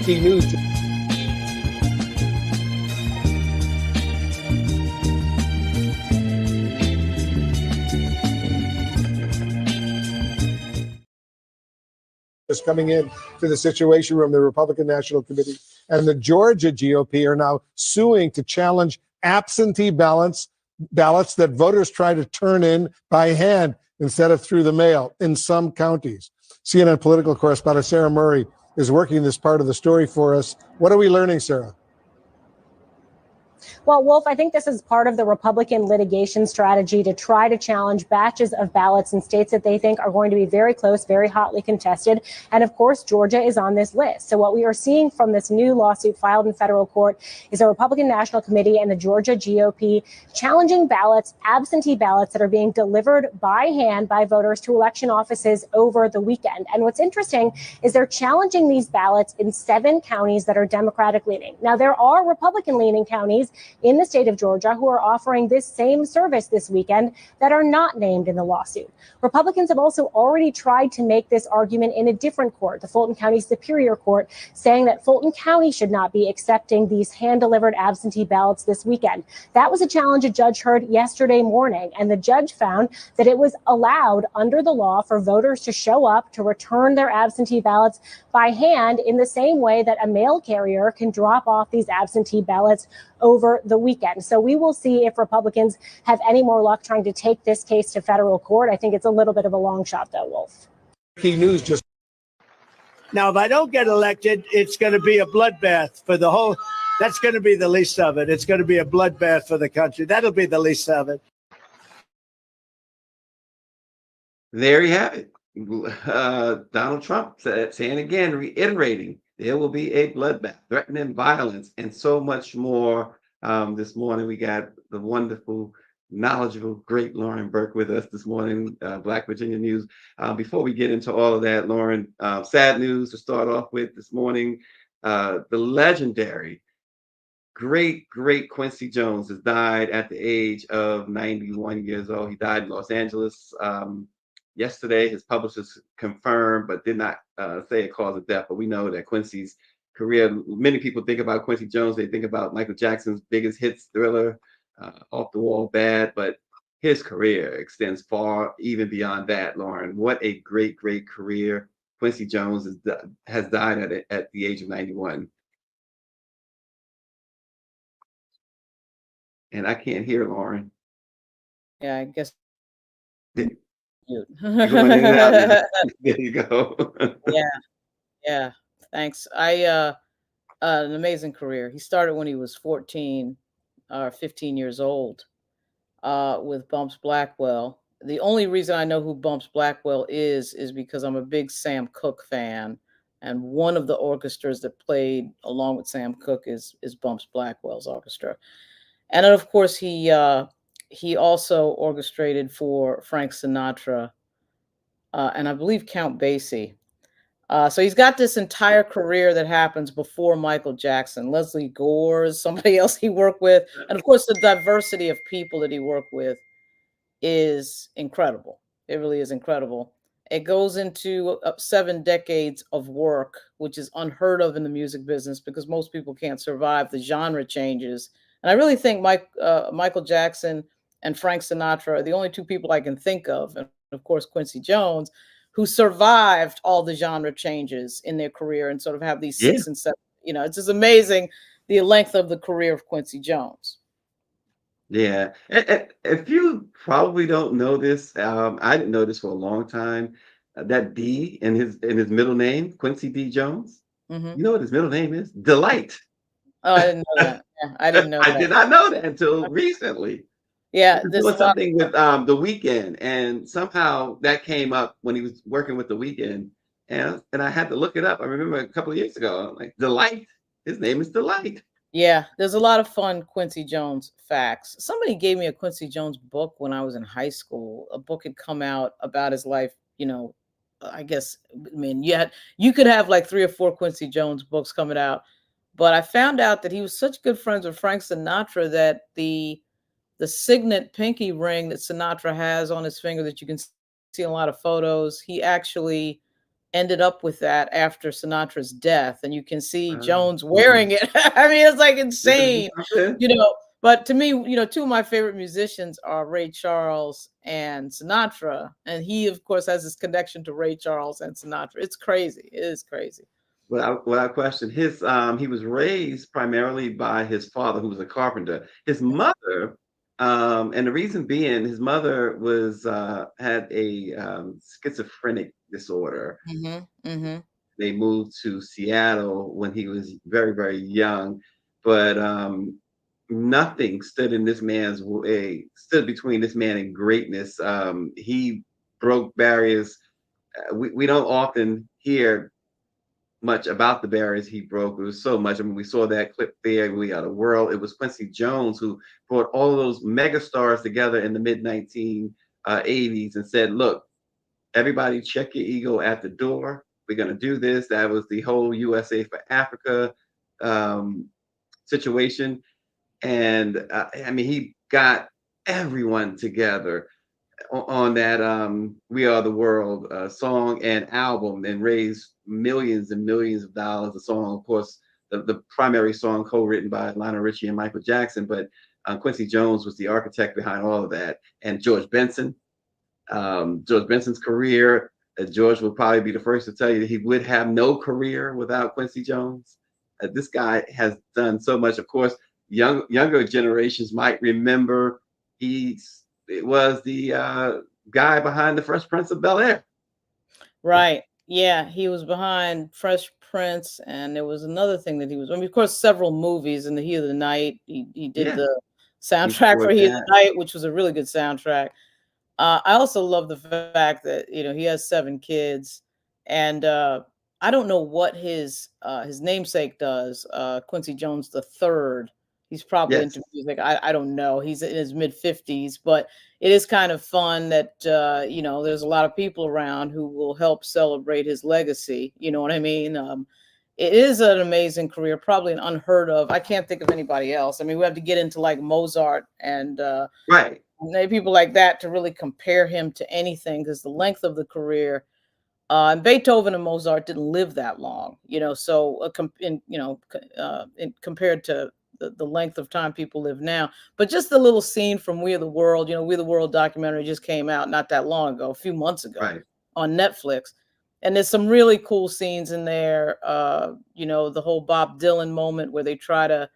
Breaking news. Is coming in to the Situation Room. The Republican National Committee and the Georgia GOP are now suing to challenge absentee ballots that voters try to turn in by hand instead of through the mail in some counties. CNN political correspondent Sarah Murray is working this part of the story for us. What are we learning, Sarah? Well, Wolf, I think this is part of the Republican litigation strategy to try to challenge batches of ballots in states that they think are going to be very close, very hotly contested. And of course, Georgia is on this list. So what we are seeing from this new lawsuit filed in federal court is a Republican National Committee and the Georgia GOP challenging ballots, absentee ballots that are being delivered by hand by voters to election offices over the weekend. And what's interesting is they're challenging these ballots in 7 counties that are Democratic leaning. Now, there are Republican leaning counties in the state of Georgia who are offering this same service this weekend that are not named in the lawsuit. Republicans have also already tried to make this argument in a different court, the Fulton County Superior Court, saying that Fulton County should not be accepting these hand-delivered absentee ballots this weekend. That was a challenge a judge heard yesterday morning, and the judge found that it was allowed under the law for voters to show up to return their absentee ballots by hand in the same way that a mail carrier can drop off these absentee ballots over the weekend. So we will see if Republicans have any more luck trying to take this case to federal court. I think it's a little bit of a long shot, though, Wolf. Key news just now. If I don't get elected, it's going to be a bloodbath for the whole. That's going to be the least of it. It's going to be a bloodbath for the country. That'll be the least of it. There you have it. Donald Trump saying again, reiterating, there will be a bloodbath, threatening violence, and so much more. This morning, we got the wonderful, knowledgeable, great Lauren Burke with us this morning, Black Virginia News. Before we get into all of that, Lauren, sad news to start off with this morning. The legendary, great Quincy Jones has died at the age of 91 years old. He died in Los Angeles yesterday. His publicist confirmed, but did not say a cause of death. But we know that Quincy's career, many people think about Quincy Jones, they think about Michael Jackson's biggest hits, Thriller, Off the Wall, Bad, but his career extends far even beyond that, Lauren. What a great career. Quincy Jones has died at the age of 91. And I can't hear Lauren. Yeah, I guess. You're going in and out. There you go. Yeah. Thanks. An amazing career. He started when he was 14 or 15 years old with Bumps Blackwell. The only reason I know who Bumps Blackwell is because I'm a big Sam Cooke fan. And one of the orchestras that played along with Sam Cooke is Bumps Blackwell's orchestra. And then, of course, he also orchestrated for Frank Sinatra and I believe Count Basie. So he's got this entire career that happens before Michael Jackson. Leslie Gore is somebody else he worked with. And of course, the diversity of people that he worked with is incredible. It really is incredible. It goes into 7 decades of work, which is unheard of in the music business because most people can't survive the genre changes. And I really think Michael Jackson and Frank Sinatra are the only 2 people I can think of, and of course, Quincy Jones, who survived all the genre changes in their career and sort of have these 6 and 7. It's just amazing the length of the career of Quincy Jones. Yeah. If you probably don't know this, I didn't know this for a long time. That D in his middle name, Quincy D. Jones. Mm-hmm. You know what his middle name is? Delight. Oh, I didn't know that. Yeah, I didn't know that. I did not know that until recently. Yeah, this was something with The Weeknd, and somehow that came up when he was working with The Weeknd, and I had to look it up. I remember a couple of years ago, I'm like, Delight. His name is Delight. Yeah, there's a lot of fun Quincy Jones facts. Somebody gave me a Quincy Jones book when I was in high school. A book had come out about his life. I guess, you could have like 3 or 4 Quincy Jones books coming out, but I found out that he was such good friends with Frank Sinatra that the signet pinky ring that Sinatra has on his finger that you can see in a lot of photos, he actually ended up with that after Sinatra's death, and you can see Uh, Jones wearing it. I mean, it's like insane, yeah. you know. But to me, you know, two of my favorite musicians are Ray Charles and Sinatra, and he, of course, has this connection to Ray Charles and Sinatra. It's crazy. It is crazy. Without question, he was raised primarily by his father, who was a carpenter. His mother, and the reason being, his mother was had a schizophrenic disorder. Mm-hmm. Mm-hmm. They moved to Seattle when he was very, very young, but nothing stood in this man's way, stood between this man and greatness. He broke barriers. We don't often hear much about the barriers he broke. It was so much. I mean, we saw that clip there. We Are the World. It was Quincy Jones who brought all of those mega stars together in the mid 1980s and said, "Look, everybody, check your ego at the door. We're going to do this." That was the whole USA for Africa situation. And I mean, he got everyone together on that "We Are the World" song and album, and raised millions and millions of dollars. The song, of course, the primary song co-written by Lionel Richie and Michael Jackson, but Quincy Jones was the architect behind all of that. And George Benson's career. George will probably be the first to tell you that he would have no career without Quincy Jones. This guy has done so much. Of course, younger generations might remember it was the guy behind the Fresh Prince of Bel-Air. Right. Yeah, he was behind Fresh Prince, and there was another thing that he was. I mean, of course, several movies. In the Heat of the Night, he did Yeah, the he soundtrack for scored Heat of that. the Night, which was a really good soundtrack. I also love the fact that, you know, he has 7 kids, and I don't know what his namesake does. Quincy Jones the third. He's probably Yes, into music. I don't know. He's in his mid-50s, but it is kind of fun that you know, there's a lot of people around who will help celebrate his legacy. You know what I mean? It is an amazing career, probably an unheard of. I can't think of anybody else. I mean, we have to get into like Mozart and right. people like that to really compare him to anything, because the length of the career, and Beethoven and Mozart didn't live that long, you know. So compared to the length of time people live now. But just the little scene from We Are the World, you know, We Are the World documentary just came out not that long ago, a few months ago Right. on Netflix. And there's some really cool scenes in there. You know, the whole Bob Dylan moment where they try to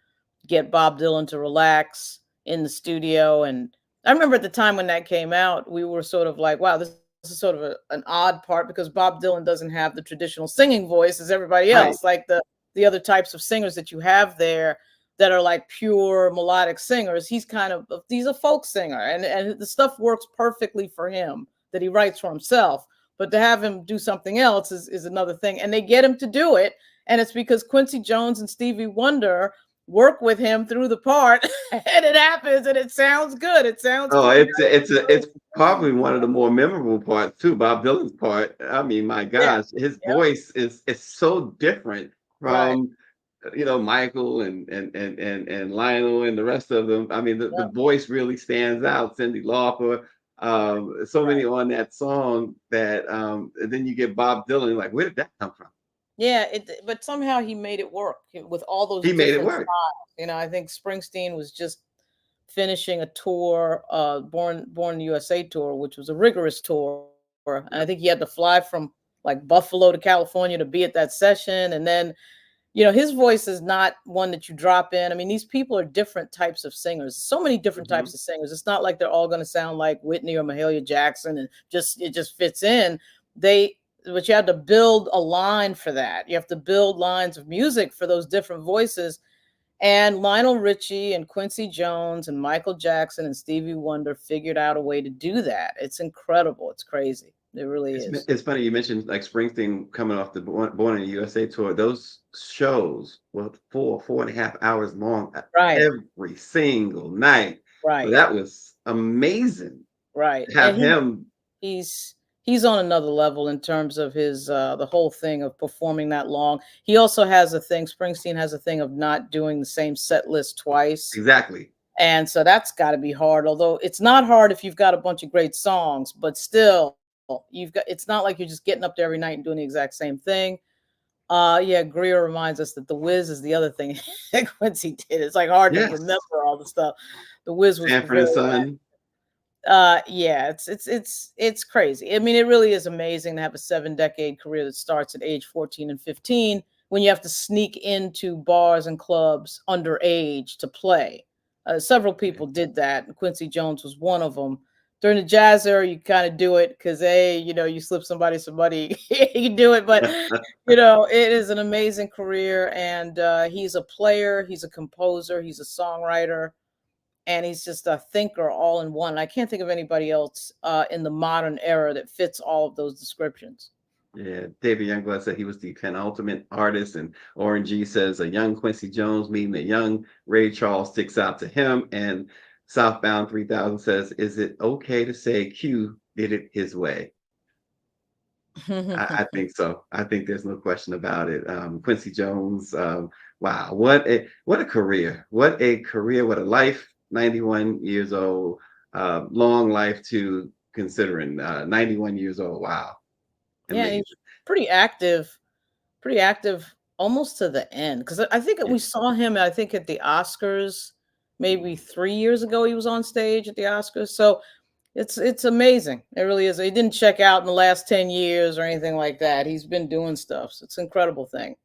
get Bob Dylan to relax in the studio. And I remember at the time when that came out, we were sort of like, wow, this is sort of an odd part, because Bob Dylan doesn't have the traditional singing voice as everybody Right. else, like the other types of singers that you have there that are like pure melodic singers. He's a folk singer, and the stuff works perfectly for him that he writes for himself. But to have him do something else is another thing. And they get him to do it. And it's because Quincy Jones and Stevie Wonder work with him through the part, and it happens, and it sounds good. It sounds Oh, good. it's probably one of the more memorable parts too. Bob Dylan's part. I mean, my Yeah. gosh, his Yep. voice is so different Right. from Michael and Lionel and the rest of them. I mean, the Yep. voice really stands out. Cyndi Lauper, so many on that song that and then you get Bob Dylan. Like, where did that come from? Yeah, but somehow he made it work with all those He made it different work. styles. You know, I think Springsteen was just finishing a tour, Born USA tour, which was a rigorous tour. And I think he had to fly from like Buffalo to California to be at that session. And then, you know, his voice is not one that you drop in. I mean, these people are different types of singers, so many different Mhm. types of singers. It's not like they're all going to sound like Whitney or Mahalia Jackson and it just fits in. But you have to build a line for that. You have to build lines of music for those different voices. And Lionel Richie and Quincy Jones and Michael Jackson and Stevie Wonder figured out a way to do that. It's incredible. It's crazy. It really is. It's funny you mentioned like Springsteen coming off the Born in the USA tour. Those shows were 4.5 hours long Right, every single night. So right, that was amazing right. to And have him. he's on another level in terms of his the whole thing of performing that long. He also has a thing, Springsteen has a thing of not doing the same set list twice. Exactly. And so that's got to be hard, although it's not hard if you've got a bunch of great songs, but still It's not like you're just getting up there every night and doing the exact same thing. Yeah, Greer reminds us that the Wiz is the other thing that Quincy did. It's like hard to Yes. remember all the stuff. The Wiz was Sanford and very Son. yeah, it's crazy. I mean, it really is amazing to have a 7-decade career that starts at age 14 and 15 when you have to sneak into bars and clubs underage to play. Several people did that, and Quincy Jones was one of them. During the jazz era, you kind of do it because, hey, you slip somebody some money, you do it. But it is an amazing career, and he's a player, he's a composer, he's a songwriter, and he's just a thinker all in one. I can't think of anybody else in the modern era that fits all of those descriptions. Yeah, David Youngblood said he was the penultimate artist, and Oren G says a young Quincy Jones meeting a young Ray Charles sticks out to him. And Southbound 3000 says, "Is it okay to say Q did it his way?" I think so. I think there's no question about it. Quincy Jones, wow, what a career! What a career! What a life! 91 years old, long life to considering. 91 years old. Wow, Yeah, amazing. he's pretty active almost to the end. Because I think Yeah. we saw him, I think, at the Oscars maybe 3 years ago. He was on stage at the Oscars. So it's amazing. It really is. He didn't check out in the last 10 years or anything like that. He's been doing stuff. So it's an incredible thing.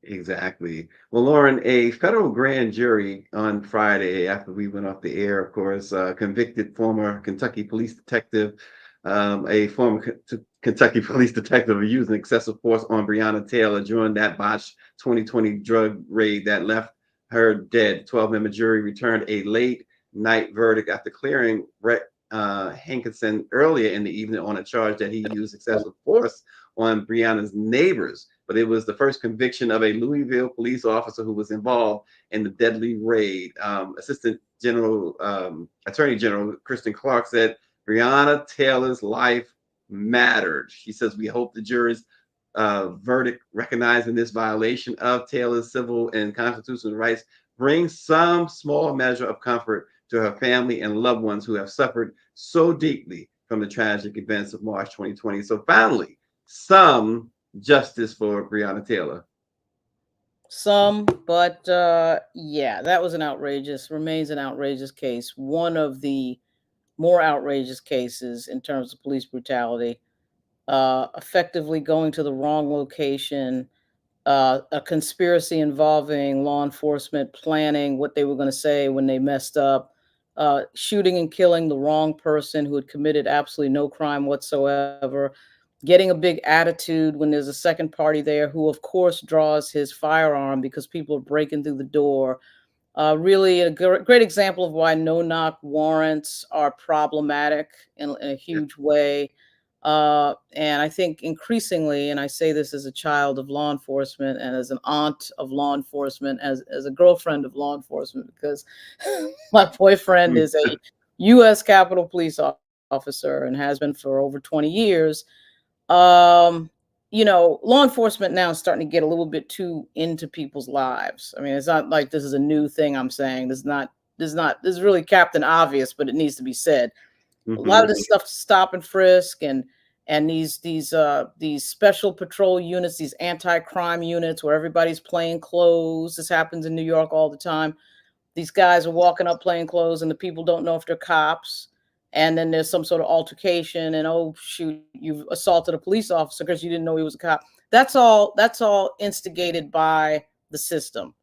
Exactly. Well, Lauren, a federal grand jury on Friday, after we went off the air, of course, convicted former Kentucky police detective, a former Kentucky police detective of using excessive force on Breonna Taylor during that botched 2020 drug raid that left her dead. 12-member jury returned a late night verdict after clearing Brett Hankinson earlier in the evening on a charge that he used excessive force on Breonna's neighbors. But it was the first conviction of a Louisville police officer who was involved in the deadly raid. Assistant General Attorney General Kristen Clark said Breonna Taylor's life mattered. She says, "We hope the jury's verdict recognizing this violation of Taylor's civil and constitutional rights brings some small measure of comfort to her family and loved ones who have suffered so deeply from the tragic events of March 2020. So finally, some justice for Breonna Taylor." Some, but yeah, that was remains an outrageous case. One of the more outrageous cases in terms of police brutality, effectively going to the wrong location, a conspiracy involving law enforcement planning what they were going to say when they messed up, shooting and killing the wrong person who had committed absolutely no crime whatsoever, getting a big attitude when there's a second party there who, of course, draws his firearm because people are breaking through the door. Really a great example of why no-knock warrants are problematic in a Yeah. huge way. And I think increasingly, and I say this as a child of law enforcement and as an aunt of law enforcement, as a girlfriend of law enforcement, because my boyfriend is a U.S. Capitol Police officer and has been for over 20 years. Law enforcement now is starting to get a little bit too into people's lives. I mean, it's not like this is a new thing I'm saying. This is really Captain Obvious, but it needs to be said. A lot of this stuff, stop and frisk and these special patrol units, these anti-crime units where everybody's plain clothes. This happens in New York all the time. These guys are walking up plain clothes and the people don't know if they're cops. And then there's some sort of altercation and, oh shoot, you've assaulted a police officer because you didn't know he was a cop. That's all instigated by the system.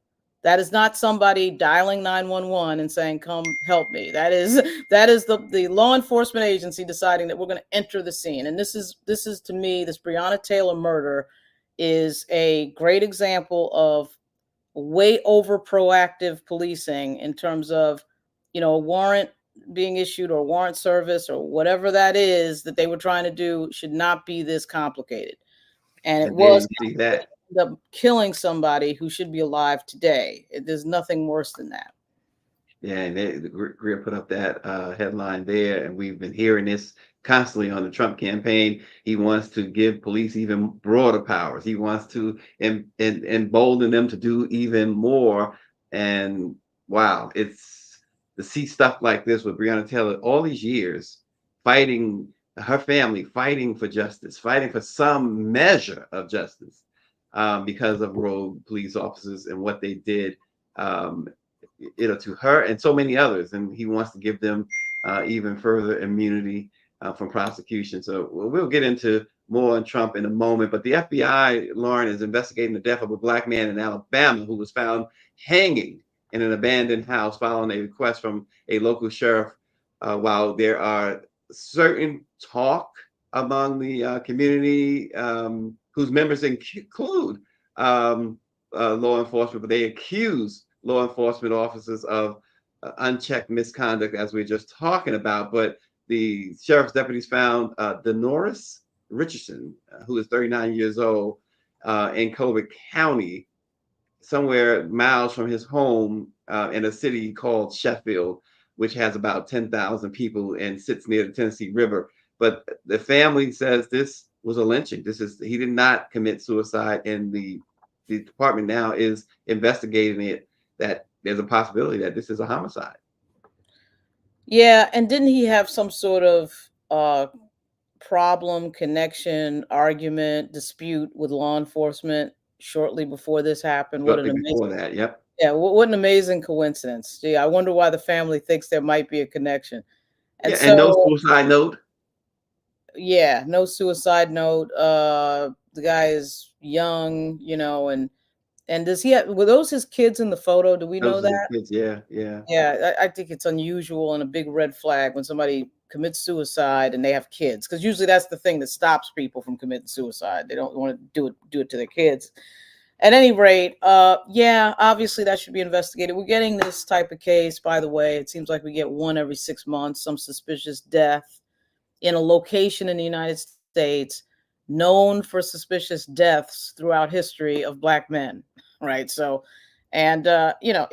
That is not somebody dialing 911 and saying, "Come help me." That is the law enforcement agency deciding that we're going to enter the scene. And this is to me, this Breonna Taylor murder is a great example of way over proactive policing in terms of, a warrant being issued or warrant service or whatever that is that they were trying to do should not be this complicated. And it And there was you see that. end up killing somebody who should be alive today. There's nothing worse than that. Yeah, and Greer put up that headline there, and we've been hearing this constantly on the Trump campaign. He wants to give police even broader powers. He wants to embolden them to do even more. And wow, it's to see stuff like this with Breonna Taylor all these years fighting her family fighting for justice, fighting for some measure of justice, because of rogue police officers and what they did, um, to her and so many others. And he wants to give them even further immunity from prosecution. So we'll get into more on Trump in a moment. But the FBI, Lauren, is investigating the death of a Black man in Alabama who was found hanging in an abandoned house following a request from a local sheriff. While there are certain talk among the community, whose members include law enforcement, but they accuse law enforcement officers of unchecked misconduct, as we are just talking about. But the sheriff's deputies found Denoris Richardson, who is 39 years old, in Colbert County, somewhere miles from his home, in a city called Sheffield, which has about 10,000 people and sits near the Tennessee River. But the family says this was a lynching. He did not commit suicide, and the department now is investigating it, that there's a possibility that this is a homicide. Yeah, and didn't he have some sort of problem, connection, argument, dispute with law enforcement shortly before this happened? Shortly before that, yep. Yeah, what an amazing coincidence. Gee, I wonder why the family thinks there might be a connection. And and no suicide note. Yeah, no suicide note. The guy is young, and does he were those his kids in the photo? Do we know that? Kids, yeah. Yeah, I think it's unusual and a big red flag when somebody commits suicide and they have kids, because usually that's the thing that stops people from committing suicide. They don't want to do it to their kids. At any rate, yeah, obviously that should be investigated. We're getting this type of case, by the way. It seems like we get one every 6 months, some suspicious death in a location in the United States known for suspicious deaths throughout history of Black men, right? So, and,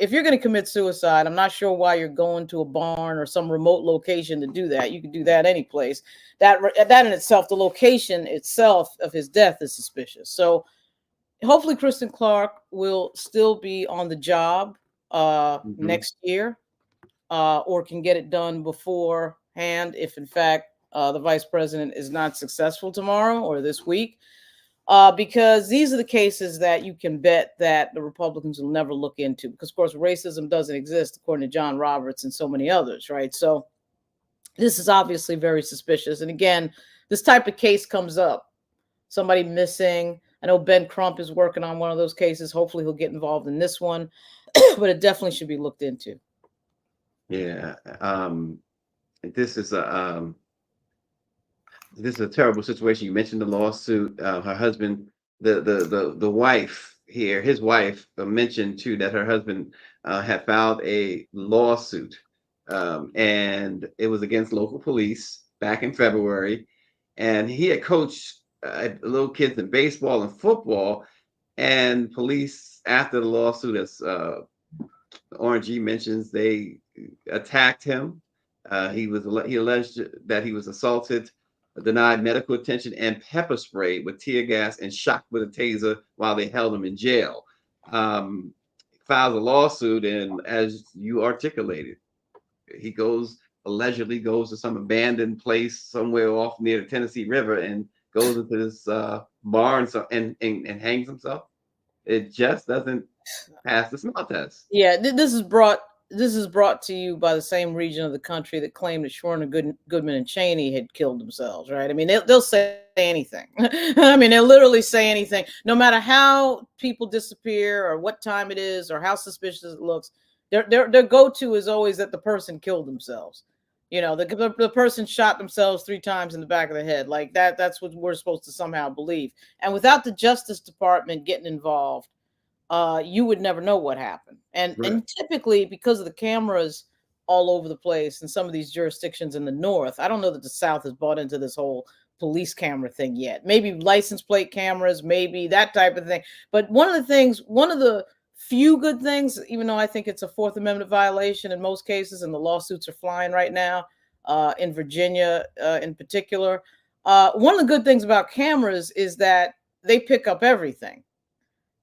if you're going to commit suicide, I'm not sure why you're going to a barn or some remote location to do that. You can do that any place. That in itself, the location itself of his death is suspicious. So, hopefully Kristen Clark will still be on the job next year, or can get it done beforehand if in fact the vice president is not successful tomorrow or this week, because these are the cases that you can bet that the Republicans will never look into, because of course racism doesn't exist according to John Roberts and so many others, right? So this is obviously very suspicious. And again, this type of case comes up, somebody missing. I know Ben Crump is working on one of those cases. Hopefully he'll get involved in this one, but it definitely should be looked into. Yeah. This is a terrible situation. You mentioned the lawsuit. Her husband, the wife here, his wife mentioned too that her husband had filed a lawsuit, and it was against local police back in February, and he had coached little kids in baseball and football, and police, after the lawsuit, as Orange mentions, they attacked him. He alleged that he was assaulted, denied medical attention, and pepper sprayed with tear gas and shot with a taser while they held him in jail. Files a lawsuit, and as you articulated, he allegedly goes to some abandoned place somewhere off near the Tennessee River and goes into this barn and hangs himself. It just doesn't pass the smell test. Yeah, this is brought to you by the same region of the country that claimed that Schwerner, Goodman, and Cheney had killed themselves, right? I mean, they'll say anything. I mean, they'll literally say anything, no matter how people disappear or what time it is or how suspicious it looks. Their go-to is always that the person killed themselves. The person shot themselves 3 times in the back of the head. Like that's what we're supposed to somehow believe. And without the Justice Department getting involved, you would never know what happened. And typically, because of the cameras all over the place in some of these jurisdictions in the North, I don't know that the South has bought into this whole police camera thing yet. Maybe license plate cameras, maybe that type of thing. But one of the few good things, even though I think it's a Fourth Amendment violation in most cases, and the lawsuits are flying right now in Virginia in particular. One of the good things about cameras is that they pick up everything.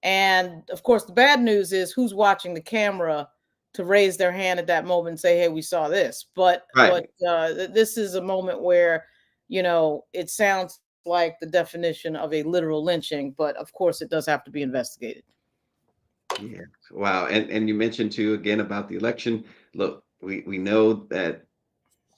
And of course, the bad news is who's watching the camera to raise their hand at that moment and say, hey, we saw this. But this is a moment where it sounds like the definition of a literal lynching, but of course it does have to be investigated. Yeah. Wow. And you mentioned too again about the election. Look, we know that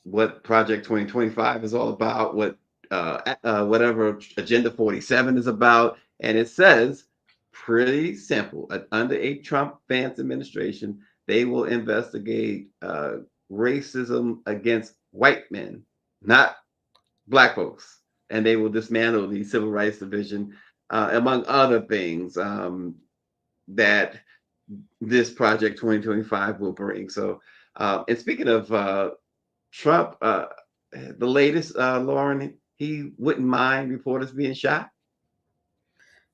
what Project 2025 is all about, whatever Agenda 47 is about, and it says pretty simple. Under a Trump Vance administration, they will investigate racism against white men, not black folks, and they will dismantle the Civil Rights Division, among other things that this Project 2025 will bring. So, and speaking of Trump, the latest, Lauren, he wouldn't mind reporters being shot.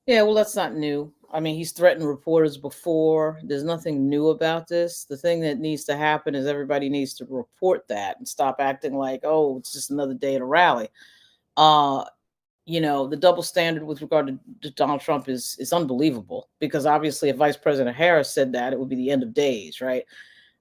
Yeah, well, that's not new. I mean, he's threatened reporters before. There's nothing new about this. The thing that needs to happen is everybody needs to report that and stop acting like, oh, it's just another day at a rally. The double standard with regard to Donald Trump is unbelievable, because obviously if Vice President Harris said that, it would be the end of days, right?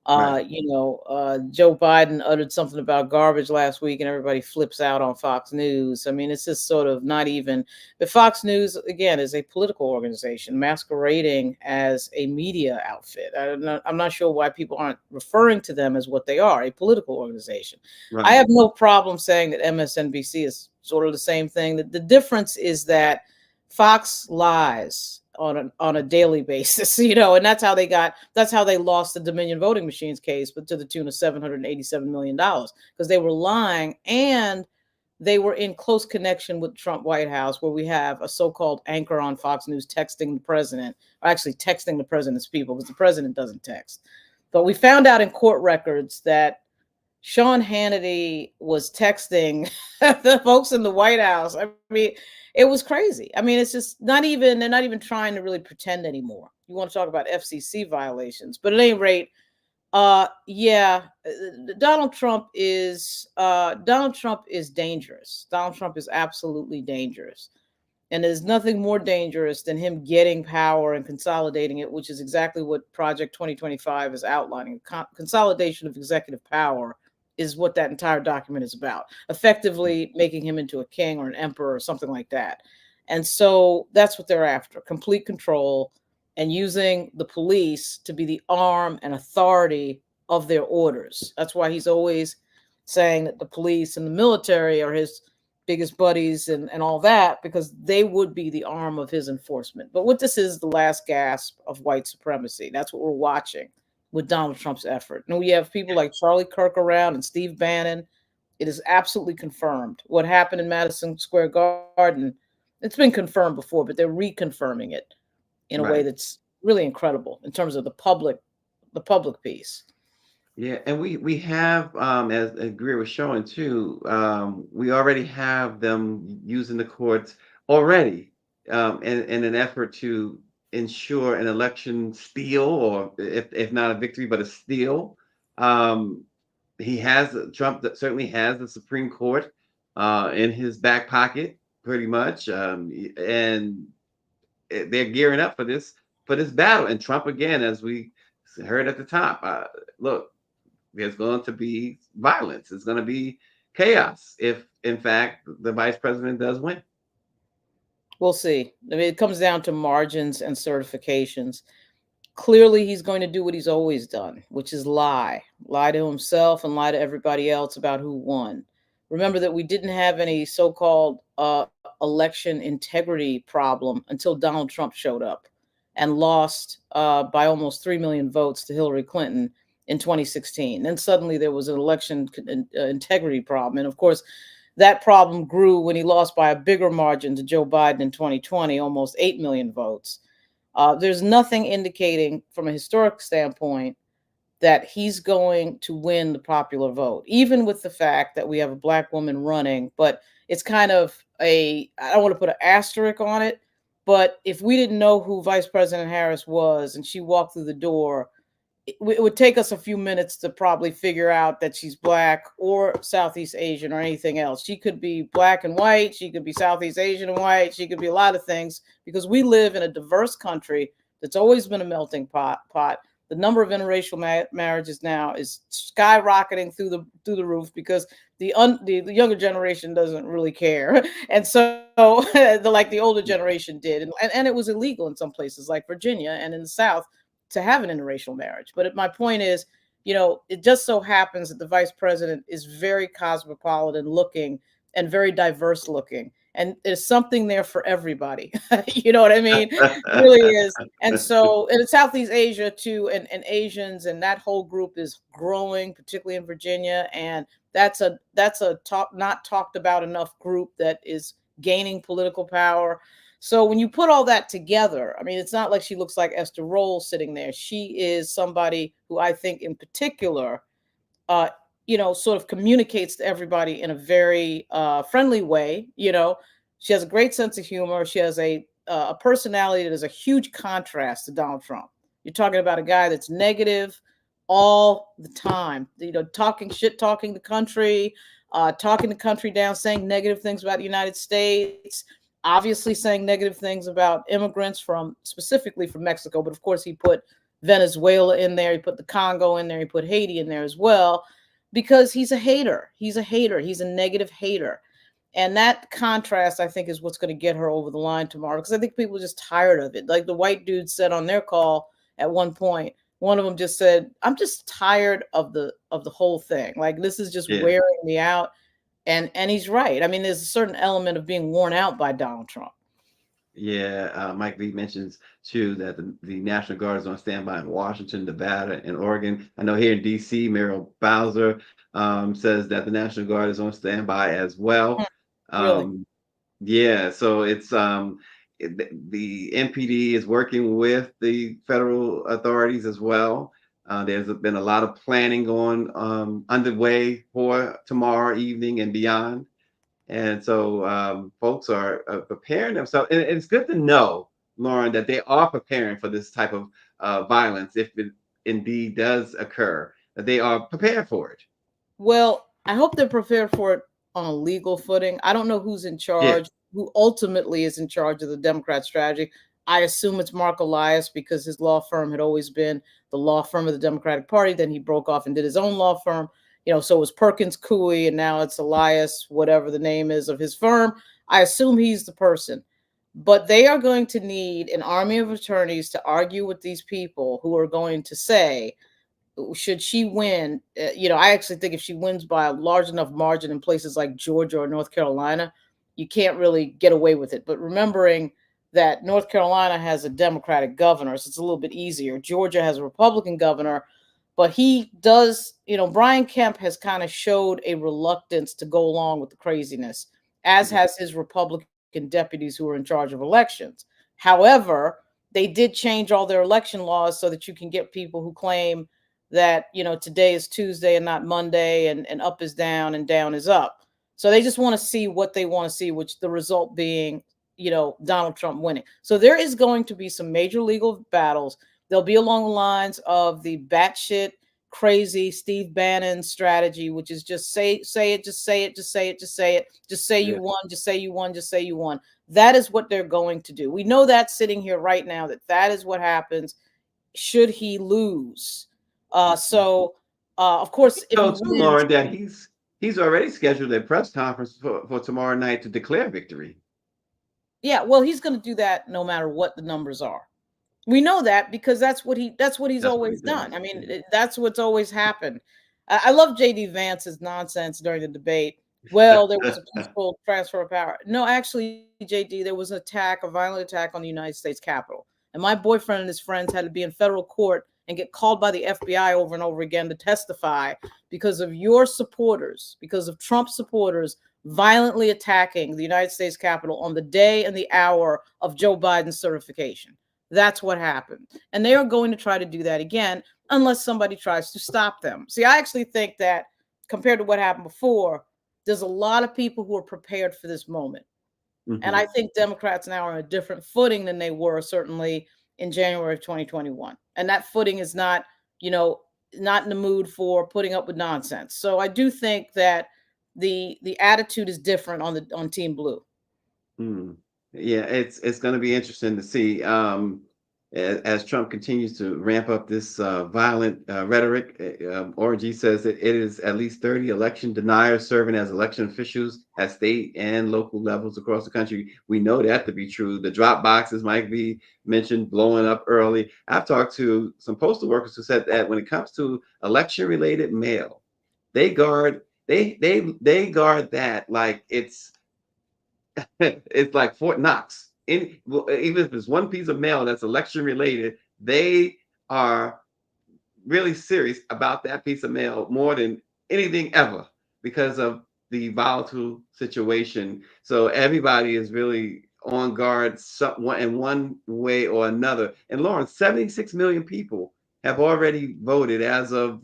Right. Joe Biden uttered something about garbage last week and everybody flips out on Fox News. I mean, it's just sort of not even, but Fox News, again, is a political organization masquerading as a media outfit. I'm not sure why people aren't referring to them as what they are, a political organization. Right. I have no problem saying that MSNBC is sort of the same thing. The difference is that Fox lies on a daily basis, and that's how they lost the Dominion voting machines case, but to the tune of $787 million, because they were lying and they were in close connection with the Trump White House, where we have a so-called anchor on Fox News texting the president, or actually texting the president's people, because the president doesn't text. But we found out in court records that Sean Hannity was texting the folks in the White House. I mean, it was crazy. I mean, it's just they're not even trying to really pretend anymore. You want to talk about FCC violations, but at any rate, Donald Trump is dangerous. Donald Trump is absolutely dangerous. And there's nothing more dangerous than him getting power and consolidating it, which is exactly what Project 2025 is outlining. Consolidation of executive power is what that entire document is about, effectively making him into a king or an emperor or something like that. And so that's what they're after, complete control, and using the police to be the arm and authority of their orders. That's why he's always saying that the police and the military are his biggest buddies and all that, because they would be the arm of his enforcement. But what this is the last gasp of white supremacy. That's what we're watching with Donald Trump's effort. And we have people like Charlie Kirk around and Steve Bannon. It is absolutely confirmed. What happened in Madison Square Garden, it's been confirmed before, but they're reconfirming it in a way that's really incredible in terms of the public piece. Yeah, and we have, as Greer was showing too, we already have them using the courts already, in an effort to ensure an election steal, or if not a victory, but a steal. Trump that certainly has the Supreme Court in his back pocket, pretty much, and they're gearing up for this battle. And Trump, again, as we heard at the top, look, there's going to be violence. It's going to be chaos if, in fact, the vice president does win. We'll see. I mean, it comes down to margins and certifications. Clearly, he's going to do what he's always done, which is lie to himself and lie to everybody else about who won. Remember that we didn't have any so-called election integrity problem until Donald Trump showed up and lost by almost 3 million votes to Hillary Clinton in 2016. Then suddenly there was an election integrity problem. And of course, that problem grew when he lost by a bigger margin to Joe Biden in 2020, almost 8 million votes. There's nothing indicating from a historic standpoint that he's going to win the popular vote, even with the fact that we have a Black woman running. But it's kind of I don't want to put an asterisk on it, but if we didn't know who Vice President Harris was and she walked through the door, it would take us a few minutes to probably figure out that she's Black or Southeast Asian or anything else. She could be Black and white. She could be Southeast Asian and white. She could be a lot of things, because we live in a diverse country that's always been a melting pot The number of interracial marriages now is skyrocketing through the roof because the younger generation doesn't really care, and so the older generation did, and it was illegal in some places like Virginia and in the South to have an interracial marriage. But my point is, it just so happens that the vice president is very cosmopolitan looking and very diverse looking. And there's something there for everybody. You know what I mean? It really is. And so in Southeast Asia too, and Asians and that whole group is growing, particularly in Virginia. And that's a not talked about enough group that is gaining political power. So when you put all that together, I mean, it's not like she looks like Esther Roll sitting there. She is somebody who I think in particular, sort of communicates to everybody in a very friendly way. She has a great sense of humor. She has a personality that is a huge contrast to Donald Trump. You're talking about a guy that's negative all the time, talking the country, talking the country down, saying negative things about the United States, obviously saying negative things about immigrants specifically from Mexico. But of course, he put Venezuela in there. He put the Congo in there. He put Haiti in there as well, because he's a hater. He's a hater. He's a negative hater. And that contrast, I think, is what's going to get her over the line tomorrow, because I think people are just tired of it. Like the white dude said on their call at one point, one of them just said, I'm just tired of the whole thing. Like, this is just wearing me out. And he's right. I mean, there's a certain element of being worn out by Donald Trump. Yeah, Mike Lee mentions too that the National Guard is on standby in Washington, Nevada, and Oregon. I know here in D.C., Muriel Bowser says that the National Guard is on standby as well. Really? Yeah, so it's the NPD is working with the federal authorities as well. There's been a lot of planning going underway for tomorrow evening and beyond. And so folks are preparing themselves. And it's good to know, Lauren, that they are preparing for this type of violence if it indeed does occur, that they are prepared for it. Well, I hope they're prepared for it on a legal footing. I don't know who's in charge, who ultimately is in charge of the Democrat strategy. I assume it's Mark Elias, because his law firm had always been the law firm of the Democratic Party. Then he broke off and did his own law firm. So it was Perkins Coie, and now it's Elias, whatever the name is of his firm. I assume he's the person. But they are going to need an army of attorneys to argue with these people who are going to say, should she win? I actually think if she wins by a large enough margin in places like Georgia or North Carolina, you can't really get away with it. But remembering that North Carolina has a Democratic governor, so it's a little bit easier. Georgia has a Republican governor. But he does, Brian Kemp has kind of showed a reluctance to go along with the craziness, as has his Republican deputies who are in charge of elections. However, they did change all their election laws so that you can get people who claim that, today is Tuesday and not Monday, and up is down and down is up. So they just want to see what they want to see, which the result being, Donald Trump winning. So there is going to be some major legal battles. They'll be along the lines of the batshit crazy Steve Bannon strategy, which is just say it, just say it, just say it, just say it, just say you won, just say you won, just say you won. That is what they're going to do. We know that sitting here right now, that is what happens should he lose. So of course, if So too, Lauren, that he's already scheduled a press conference for tomorrow night to declare victory. Yeah, well, he's going to do that no matter what the numbers are. We know that because that's what he's always done. I mean, that's what's always happened. I love J.D. Vance's nonsense during the debate. Well, there was a peaceful transfer of power. No, actually, J.D., there was a violent attack on the United States Capitol. And my boyfriend and his friends had to be in federal court and get called by the FBI over and over again to testify because of your supporters, because of Trump supporters violently attacking the United States Capitol on the day and the hour of Joe Biden's certification. That's what happened. And they are going to try to do that again unless somebody tries to stop them. See, I actually think that compared to what happened before, there's a lot of people who are prepared for this moment. Mm-hmm. And I think Democrats now are on a different footing than they were certainly in January of 2021. And that footing is not, not in the mood for putting up with nonsense. So I do think that the attitude is different on Team Blue. Yeah, it's going to be interesting to see. as Trump continues to ramp up this violent rhetoric. Org says that it is at least 30 election deniers serving as election officials at state and local levels across the country. We know that to be true. The drop boxes might be mentioned blowing up early. I've talked to some postal workers who said that when it comes to election related mail, they guard that like it's it's like Fort Knox. Even if it's one piece of mail that's election related, they are really serious about that piece of mail more than anything ever because of the volatile situation. So everybody is really on guard in one way or another. And Lauren, 76 million people have already voted as of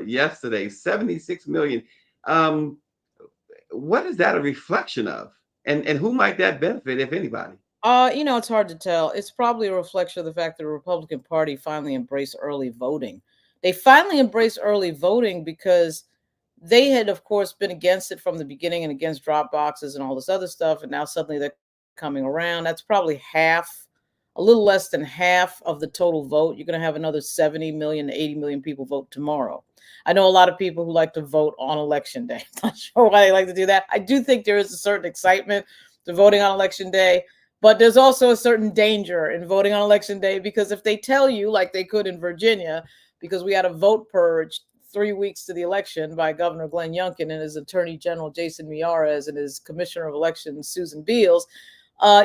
yesterday. 76 million. Um, what is that a reflection of? And who might that benefit, if anybody? It's hard to tell. It's probably a reflection of the fact that the Republican Party finally embraced early voting. They finally embraced early voting because they had, of course, been against it from the beginning and against drop boxes and all this other stuff. And now suddenly they're coming around. That's probably half, a little less than half of the total vote. You're going to have another 70 million to 80 million people vote tomorrow. I know a lot of people who like to vote on election day. I'm not sure why they like to do that. I do think there is a certain excitement to voting on election day. But there's also a certain danger in voting on election day, because if they tell you, like they could in Virginia, because we had a vote purge 3 weeks to the election by Governor Glenn Youngkin and his Attorney General Jason Miyares and his Commissioner of Elections Susan Beals,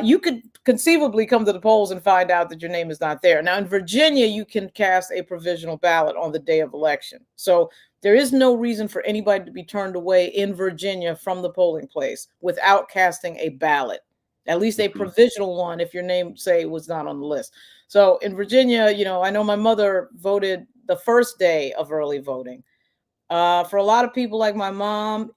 you could conceivably come to the polls and find out that your name is not there. Now, in Virginia, you can cast a provisional ballot on the day of election. So there is no reason for anybody to be turned away in Virginia from the polling place without casting a ballot. At least a provisional one if your name, say, was not on the list. So in Virginia, I know my mother voted the first day of early voting. For a lot of people like my mom,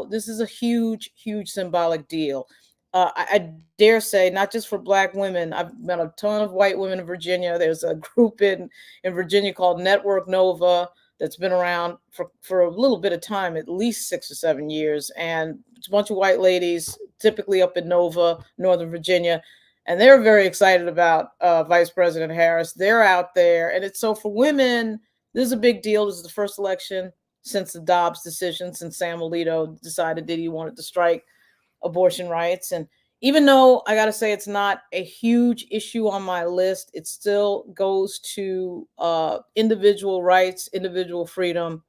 this is a huge, huge symbolic deal. I dare say, not just for Black women. I've met a ton of white women in Virginia. There's a group in Virginia called Network Nova that's been around for a little bit of time, at least 6 or 7 years. And it's a bunch of white ladies, typically up in Nova, Northern Virginia. And they're very excited about Vice President Harris. They're out there. And so for women, this is a big deal. This is the first election since the Dobbs decision, since Sam Alito decided that he wanted to strike abortion rights. And even though I got to say it's not a huge issue on my list, it still goes to individual rights, individual freedom,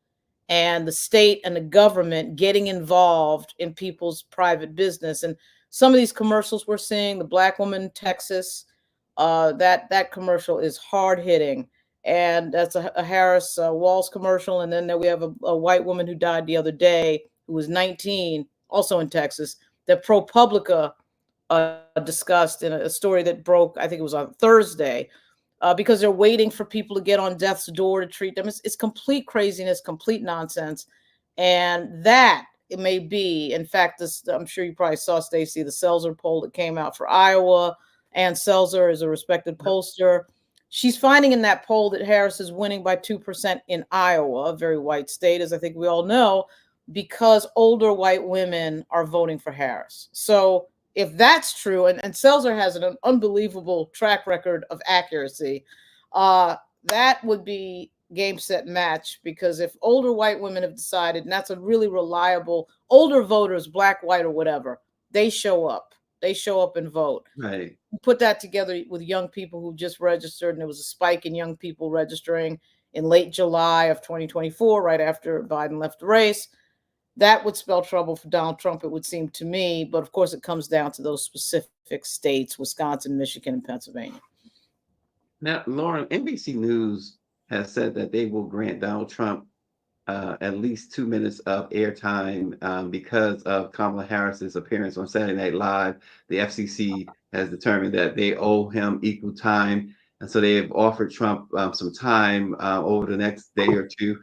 and the state and the government getting involved in people's private business. And some of these commercials we're seeing, the Black woman in Texas, that commercial is hard hitting. And that's a Harris Walls commercial. And then we have a white woman who died the other day, who was 19, also in Texas, that ProPublica discussed in a story that broke, I think it was on Thursday, because they're waiting for people to get on death's door to treat them. It's complete craziness, complete nonsense. And that it may be, in fact, this, I'm sure you probably saw, Stacy, the Selzer poll that came out for Iowa. Ann Selzer is a respected pollster. She's finding in that poll that Harris is winning by 2% in Iowa, a very white state, as I think we all know, because older white women are voting for Harris. So if that's true, and Selzer has an unbelievable track record of accuracy, that would be game, set, match. Because if older white women have decided, and that's a really reliable, older voters, Black, white, or whatever, they show up. They show up and vote. Right. Put that together with young people who just registered, and there was a spike in young people registering in late July of 2024, right after Biden left the race. That would spell trouble for Donald Trump, it would seem to me. But of course, it comes down to those specific states, Wisconsin, Michigan, and Pennsylvania. Now, Lauren, NBC News has said that they will grant Donald Trump at least 2 minutes of airtime because of Kamala Harris's appearance on Saturday Night Live. The FCC has determined that they owe him equal time. And so they have offered Trump some time over the next day or two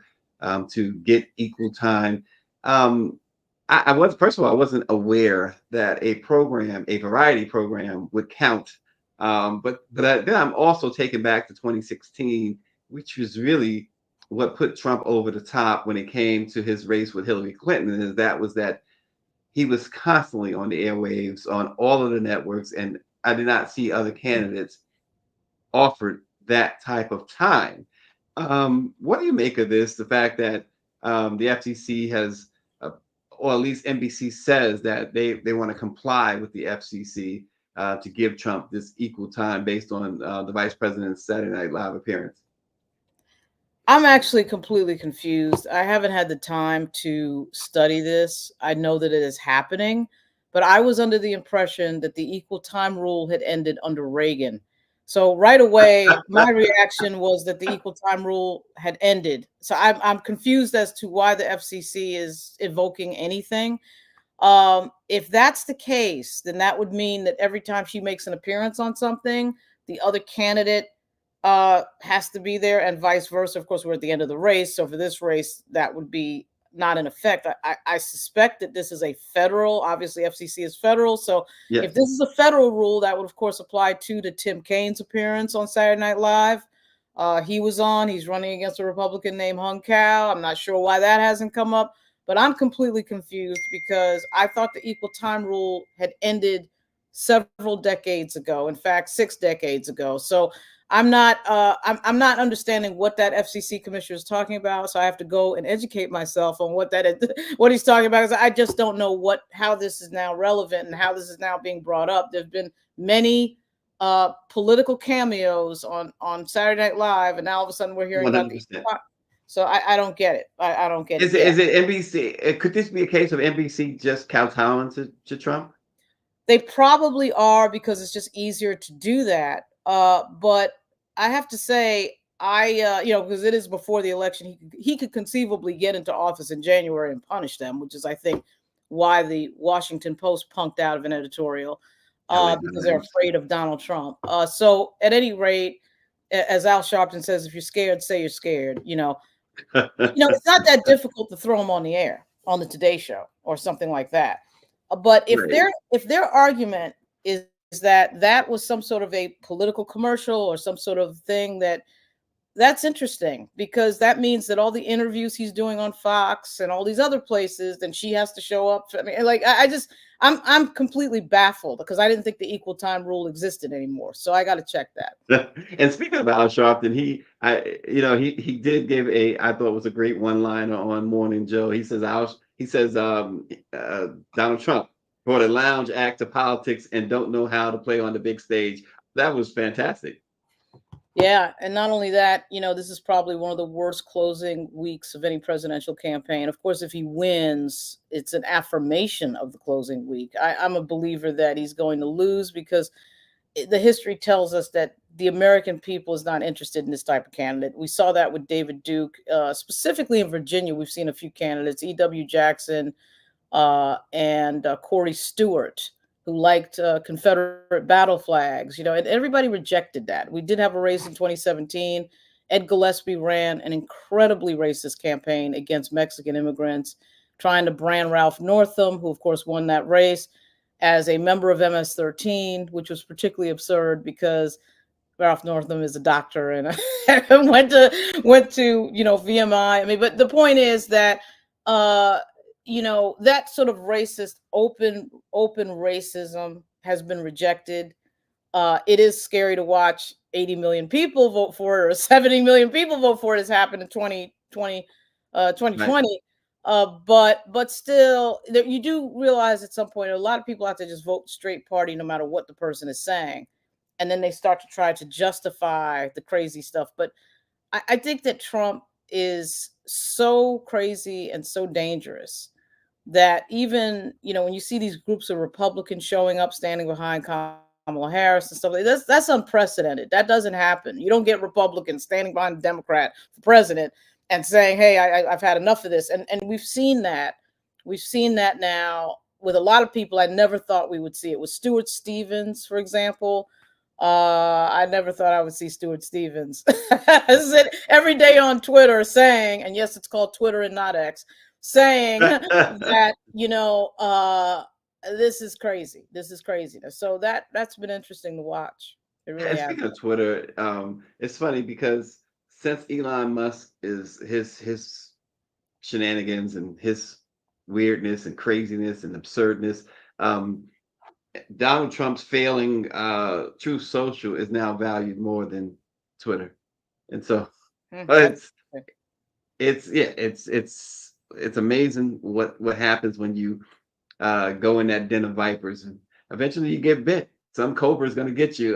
to get equal time. I was, first of all, I wasn't aware that a variety program would count. But then I'm also taken back to 2016, which was really what put Trump over the top when it came to his race with Hillary Clinton. And that was that he was constantly on the airwaves on all of the networks, and I did not see other candidates offered that type of time. What do you make of this? The fact that the FCC has, or at least NBC says that they want to comply with the FCC to give Trump this equal time based on the vice president's Saturday Night Live appearance. I'm actually completely confused. I haven't had the time to study this. I know that it is happening, but I was under the impression that the equal time rule had ended under Reagan. So right away, my reaction was that the equal time rule had ended. So I'm confused as to why the FCC is evoking anything. If that's the case, then that would mean that every time she makes an appearance on something, the other candidate has to be there, and vice versa. Of course, we're at the end of the race, so for this race, that would be not in effect. I suspect that this is a federal. Obviously, FCC is federal, so Yes. if this is a federal rule, that would of course apply to Tim Kaine's appearance on Saturday Night Live. He was on. He's running against a Republican named Hung Cao. I'm not sure why that hasn't come up, but I'm completely confused because I thought the equal time rule had ended several decades ago. In fact, 6 decades ago. So I'm not understanding what that FCC commissioner is talking about. So I have to go and educate myself on what that is, what he's talking about. Because I just don't know how this is now relevant and how this is now being brought up. There's been many political cameos on Saturday Night Live, and now all of a sudden we're hearing about the. So I don't get it. I don't get it. Is it NBC? Could this be a case of NBC just kowtowing to Trump? They probably are, because it's just easier to do that. But I have to say, because it is before the election, he could conceivably get into office in January and punish them, which is, I think, why the Washington Post punked out of an editorial, because they're afraid of Donald Trump. So at any rate, as Al Sharpton says, if you're scared, say you're scared. It's not that difficult to throw him on the air on the Today Show or something like that. But if their argument is that was some sort of a political commercial or some sort of thing, that's interesting, because that means that all the interviews he's doing on Fox and all these other places, then she has to show up. I mean, I'm completely baffled, because I didn't think the equal time rule existed anymore. So I got to check that. And speaking of Al Sharpton, he did give I thought it was a great one-liner on Morning Joe. He says Donald Trump brought a lounge act to politics and don't know how to play on the big stage. That was fantastic. Yeah, and not only that, this is probably one of the worst closing weeks of any presidential campaign. Of course, if he wins, it's an affirmation of the closing week. I'm a believer that he's going to lose, because the history tells us that the American people is not interested in this type of candidate. We saw that with David Duke, specifically in Virginia. We've seen a few candidates, E.W. Jackson and Corey Stewart, who liked Confederate battle flags, and everybody rejected that. We did have a race in 2017. Ed Gillespie ran an incredibly racist campaign against Mexican immigrants, trying to brand Ralph Northam, who of course won that race, as a member of MS-13, which was particularly absurd because Ralph Northam is a doctor and went to VMI. I mean, but the point is that that sort of racist, open racism has been rejected. It is scary to watch 80 million people vote for it, or 70 million people vote for it, has happened in 2020. But still, you do realize at some point, a lot of people have to just vote straight party, no matter what the person is saying. And then they start to try to justify the crazy stuff. But I think that Trump is so crazy and so dangerous that even, when you see these groups of Republicans showing up, standing behind Kamala Harris and stuff like that, that's unprecedented. That doesn't happen. You don't get Republicans standing behind a Democrat for president and saying, hey, I've had enough of this. And we've seen that. We've seen that now with a lot of people I never thought we would see it. With Stuart Stevens, for example. I never thought I would see Stuart Stevens every day on Twitter saying, and yes, it's called Twitter and not X, saying that, this is crazy. This is craziness. So that's been interesting to watch. It really has. Speaking of Twitter, it's funny because since Elon Musk is his shenanigans and his weirdness and craziness and absurdness, Donald Trump's failing Truth Social is now valued more than Twitter. And so That's it's amazing what happens when you go in that den of vipers, and eventually you get bit. Some cobra is going to get you.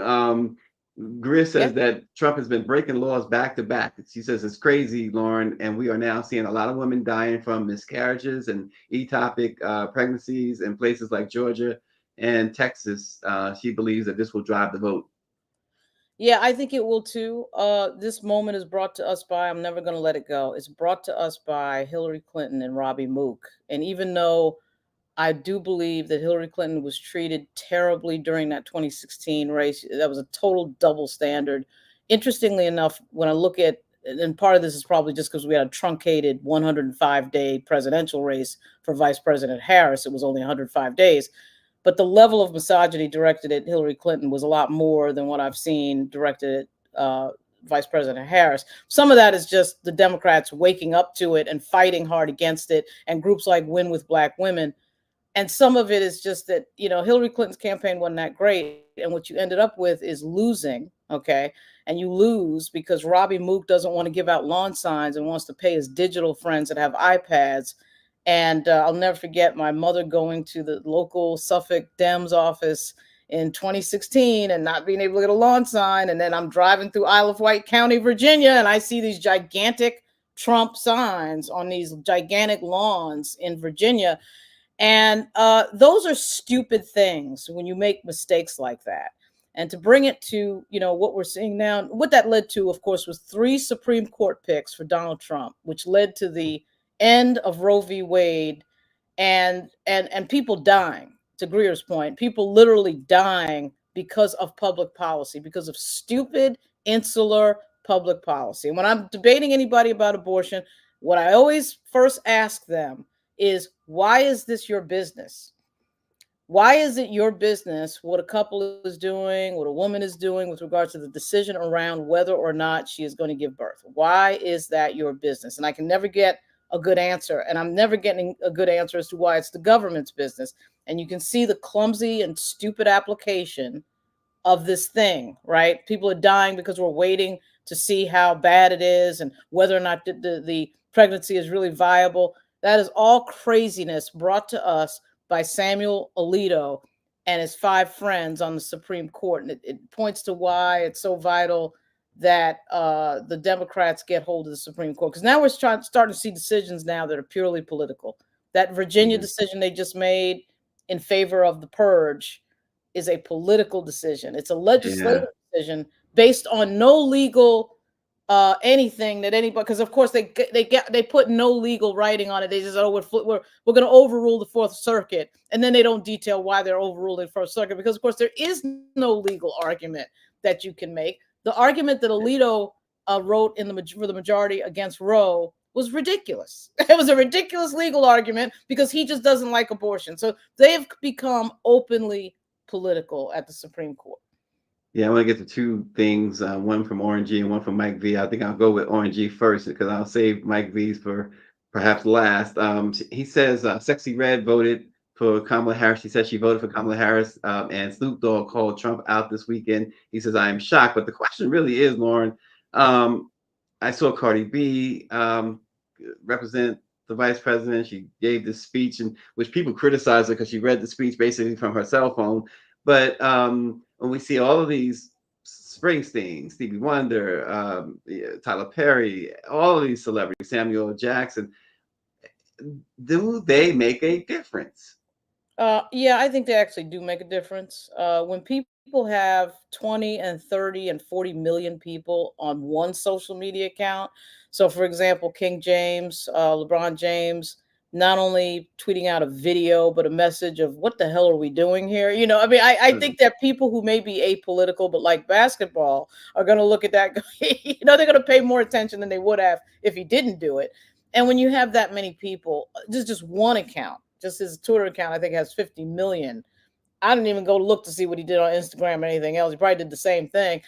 Greer yeah. says that Trump has been breaking laws back to back. She says it's crazy, Lauren, and we are now seeing a lot of women dying from miscarriages and ectopic pregnancies in places like Georgia and Texas. She believes that this will drive the vote. Yeah, I think it will too. This moment is brought to us by, I'm never going to let it go. It's brought to us by Hillary Clinton and Robbie Mook. And even though I do believe that Hillary Clinton was treated terribly during that 2016 race, that was a total double standard. Interestingly enough, when I look at, and part of this is probably just because we had a truncated 105-day presidential race for Vice President Harris, it was only 105 days. But the level of misogyny directed at Hillary Clinton was a lot more than what I've seen directed at Vice President Harris. Some of that is just the Democrats waking up to it and fighting hard against it, and groups like Win with Black Women. And some of it is just that, Hillary Clinton's campaign wasn't that great. And what you ended up with is losing, okay? And you lose because Robbie Mook doesn't want to give out lawn signs and wants to pay his digital friends that have iPads. And I'll never forget my mother going to the local Suffolk Dems office in 2016 and not being able to get a lawn sign. And then I'm driving through Isle of Wight County, Virginia, and I see these gigantic Trump signs on these gigantic lawns in Virginia. And those are stupid things when you make mistakes like that. And to bring it to, what we're seeing now, what that led to, of course, was 3 Supreme Court picks for Donald Trump, which led to the end of Roe v. Wade and people dying, to Greer's point, people literally dying because of public policy, because of stupid, insular public policy. And when I'm debating anybody about abortion, what I always first ask them is, why is this your business? Why is it your business what a couple is doing, what a woman is doing with regards to the decision around whether or not she is going to give birth? Why is that your business? And I can never get a good answer. And I'm never getting a good answer as to why it's the government's business. And you can see the clumsy and stupid application of this thing, right? People are dying because we're waiting to see how bad it is and whether or not the pregnancy is really viable. That is all craziness brought to us by Samuel Alito and his 5 friends on the Supreme Court. And it points to why it's so vital that the Democrats get hold of the Supreme Court. Because now we're starting to see decisions now that are purely political. That Virginia decision they just made in favor of the purge is a political decision. It's a legislative decision based on no legal anything that anybody, because of course they put no legal writing on it. They just, we're going to overrule the Fourth Circuit, and then they don't detail why they're overruling the Fourth Circuit, because of course there is no legal argument that you can make. The argument that Alito wrote for the majority against Roe was ridiculous. It was a ridiculous legal argument because he just doesn't like abortion. So they have become openly political at the Supreme Court. Yeah, I want to get to 2 things, one from Orange and one from Mike V. I think I'll go with Orange first because I'll save Mike V's for perhaps last. He says Sexy Red voted for Kamala Harris. She said she voted for Kamala Harris, and Snoop Dogg called Trump out this weekend. He says, I am shocked. But the question really is, Lauren, I saw Cardi B represent the vice president. She gave this speech, in which people criticize her because she read the speech basically from her cell phone. But when we see all of these Springsteen, Stevie Wonder, Tyler Perry, all of these celebrities, Samuel L. Jackson, do they make a difference? Yeah, I think they actually do make a difference. When people have 20 and 30 and 40 million people on one social media account. So, for example, King James, LeBron James, not only tweeting out a video, but a message of what the hell are we doing here? I think that people who may be apolitical, but like basketball, are going to look at that. They're going to pay more attention than they would have if he didn't do it. And when you have that many people, just one account, just his Twitter account, I think has 50 million. I didn't even go look to see what he did on Instagram or anything else. He probably did the same thing.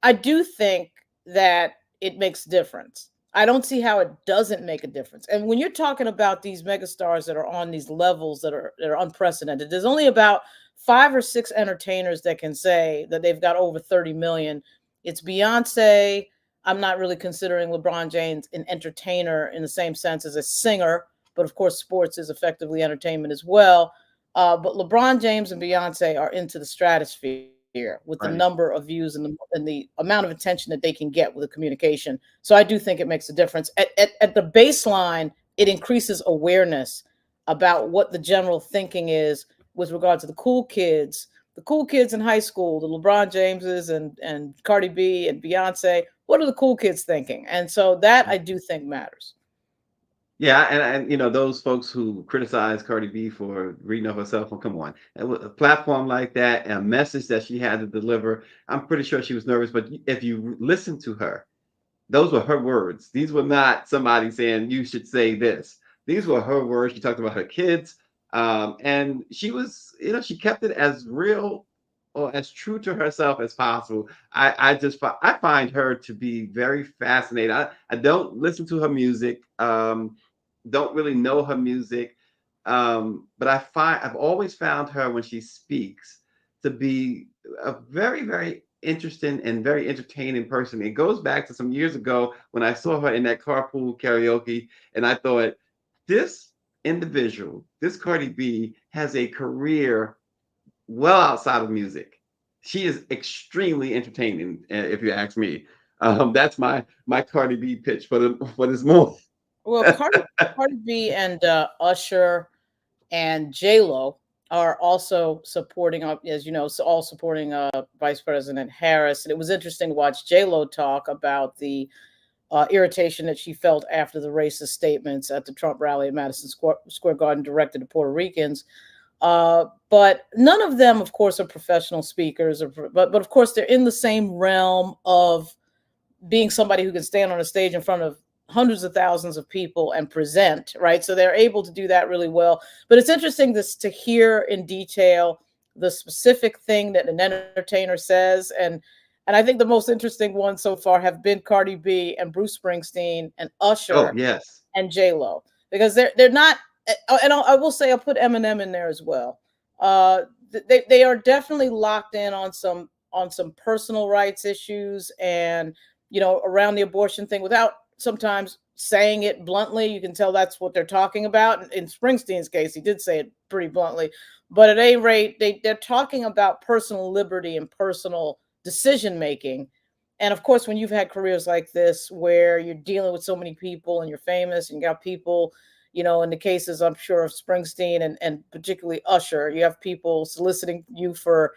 I do think that it makes a difference. I don't see how it doesn't make a difference. And when you're talking about these megastars that are on these levels that are unprecedented, there's only about 5 or 6 entertainers that can say that they've got over 30 million. It's Beyonce. I'm not really considering LeBron James an entertainer in the same sense as a singer, but of course, sports is effectively entertainment as well. But LeBron James and Beyonce are into the stratosphere with the Right. number of views and the amount of attention that they can get with the communication. So I do think it makes a difference. At the baseline, it increases awareness about what the general thinking is with regard to the cool kids in high school, the LeBron Jameses and Cardi B and Beyonce. What are the cool kids thinking? And so that I do think matters. Yeah, and those folks who criticize Cardi B for reading off her cell phone, come on. And with a platform like that and a message that she had to deliver, I'm pretty sure she was nervous. But if you listen to her, those were her words. These were not somebody saying you should say this. These were her words. She talked about her kids, and she was, she kept it as real or as true to herself as possible. I find her to be very fascinating. I don't listen to her music. Don't really know her music, but I've always found her when she speaks to be a very, very interesting and very entertaining person. It goes back to some years ago when I saw her in that carpool karaoke, and I thought, this individual, this Cardi B, has a career well outside of music. She is extremely entertaining, if you ask me. That's my Cardi B pitch for this morning. Well, Cardi B and Usher and J Lo are also supporting, as you know, all supporting Vice President Harris. And it was interesting to watch J Lo talk about the irritation that she felt after the racist statements at the Trump rally at Madison Square Garden directed to Puerto Ricans. But none of them, of course, are professional speakers, but of course they're in the same realm of being somebody who can stand on a stage in front of hundreds of thousands of people and present, right? So they're able to do that really well. But it's interesting to hear in detail the specific thing that an entertainer says. And I think the most interesting ones so far have been Cardi B and Bruce Springsteen and Oh Usher yes. and J Lo, because they're not. And I will say I'll put Eminem in there as well. They are definitely locked in on some personal rights issues and around the abortion thing without sometimes saying it bluntly. You can tell that's what they're talking about. In Springsteen's case, he did say it pretty bluntly, but at any rate, they're talking about personal liberty and personal decision making. And of course, when you've had careers like this where you're dealing with so many people and you're famous and you got people, in the cases, I'm sure, of Springsteen and particularly Usher, you have people soliciting you for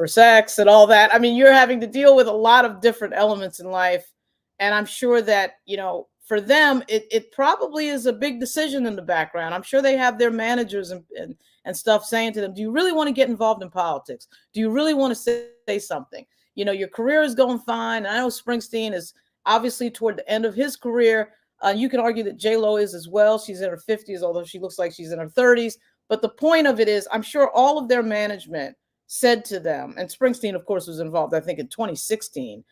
sex and all that. I mean, you're having to deal with a lot of different elements in life. And I'm sure that, for them, it probably is a big decision in the background. I'm sure they have their managers and stuff saying to them, do you really want to get involved in politics? Do you really want to say something? Your career is going fine. I know Springsteen is obviously toward the end of his career. You can argue that J-Lo is as well. She's in her 50s, although she looks like she's in her 30s. But the point of it is, I'm sure all of their management said to them, and Springsteen, of course, was involved, I think, in 2016